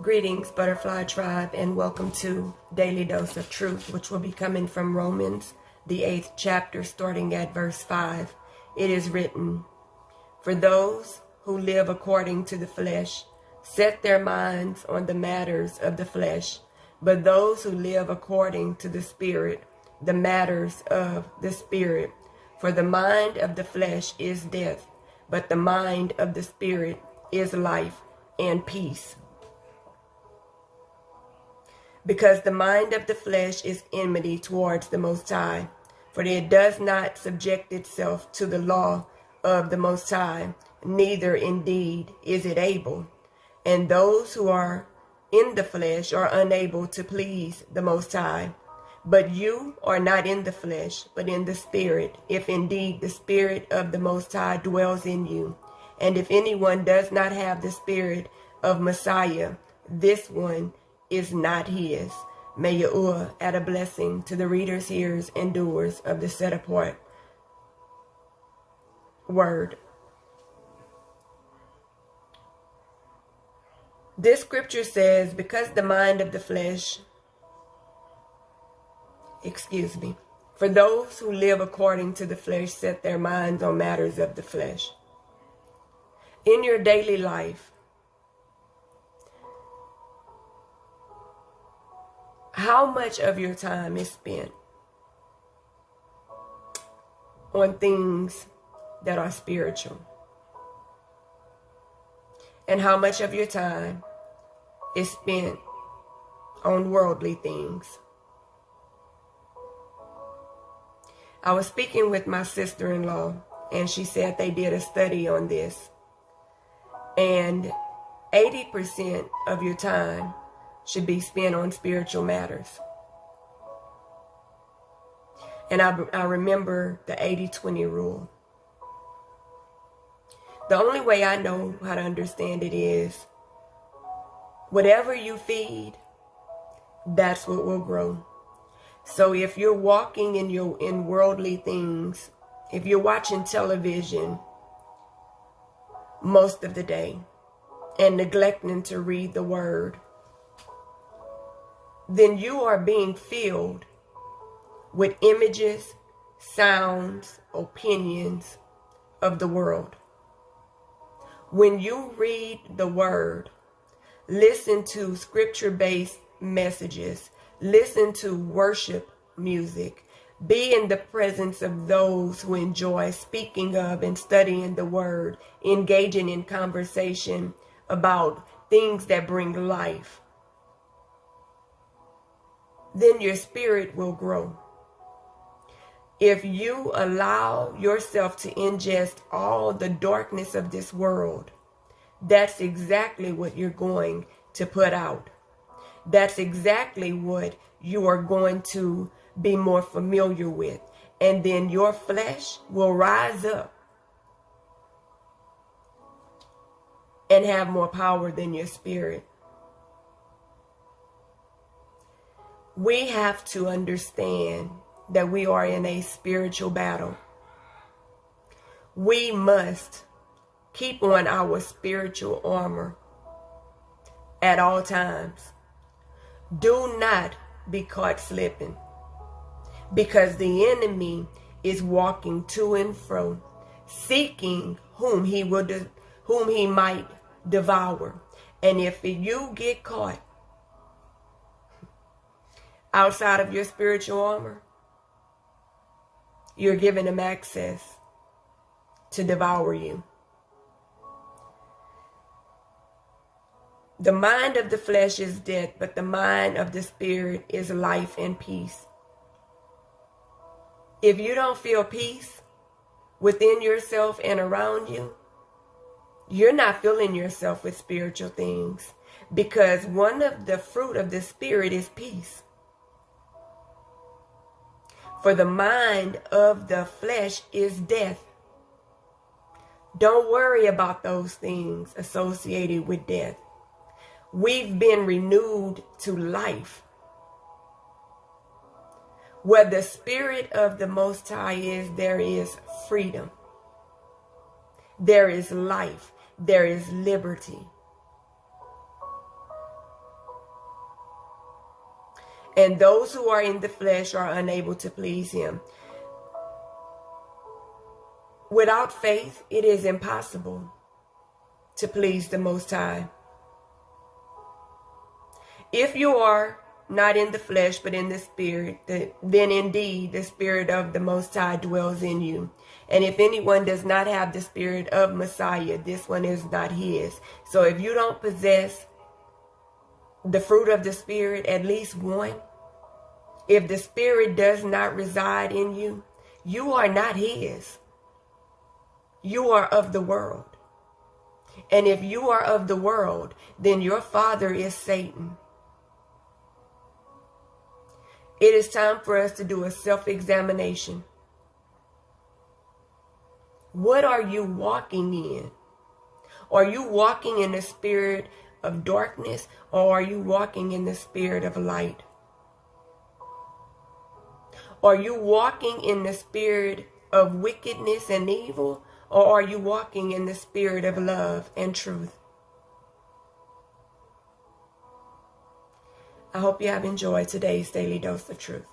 Greetings, Butterfly Tribe, and welcome to Daily Dose of Truth, which will be coming from Romans, the 8th chapter, starting at verse 5. It is written, "For those who live according to the flesh set their minds on the matters of the flesh, but those who live according to the Spirit, the matters of the Spirit. For the mind of the flesh is death, but the mind of the Spirit is life and peace. Because the mind of the flesh is enmity towards the Most High, for it does not subject itself to the law of the Most High, neither indeed is it able. And those who are in the flesh are unable to please the Most High. But you are not in the flesh, but in the Spirit, if indeed the Spirit of the Most High dwells in you. And if anyone does not have the Spirit of Messiah, this one is not his." May Yahuwah add a blessing to the readers, hearers, and doers of the set apart word. This scripture says, because the mind of the flesh, for those who live according to the flesh set their minds on matters of the flesh. In your daily life, how much of your time is spent on things that are spiritual? And how much of your time is spent on worldly things? I was speaking with my sister-in-law, and she said they did a study on this. And 80% of your time should be spent on spiritual matters. And I remember the 80-20 rule. The only way I know how to understand it is, whatever you feed, that's what will grow. So if you're walking in worldly things, if you're watching television most of the day and neglecting to read the word, then you are being filled with images, sounds, opinions of the world. When you read the word, listen to scripture-based messages, listen to worship music, be in the presence of those who enjoy speaking of and studying the word, engaging in conversation about things that bring life, then your spirit will grow. If you allow yourself to ingest all the darkness of this world, that's exactly what you're going to put out. That's exactly what you are going to be more familiar with. And then your flesh will rise up and have more power than your spirit. We have to understand that we are in a spiritual battle. We must keep on our spiritual armor at all times. Do not be caught slipping, because the enemy is walking to and fro, seeking whom he might devour. And if you get caught outside of your spiritual armor, you're giving him access to devour you. The mind of the flesh is death, but the mind of the Spirit is life and peace. If you don't feel peace within yourself and around you, you're not filling yourself with spiritual things, because one of the fruit of the Spirit is peace. For the mind of the flesh is death. Don't worry about those things associated with death. We've been renewed to life. Where the Spirit of the Most High is, there is freedom. There is life. There is liberty. And those who are in the flesh are unable to please him. Without faith, it is impossible to please the Most High. If you are not in the flesh, but in the Spirit, then indeed the Spirit of the Most High dwells in you. And if anyone does not have the Spirit of Messiah, this one is not his. So if you don't possess the fruit of the Spirit, at least one, if the Spirit does not reside in you, you are not his. You are of the world. And if you are of the world, then your father is Satan. It is time for us to do a self-examination. What are you walking in? Are you walking in the spirit of darkness, or are you walking in the spirit of light? Are you walking in the spirit of wickedness and evil, or are you walking in the spirit of love and truth? I hope you have enjoyed today's Daily Dose of Truth.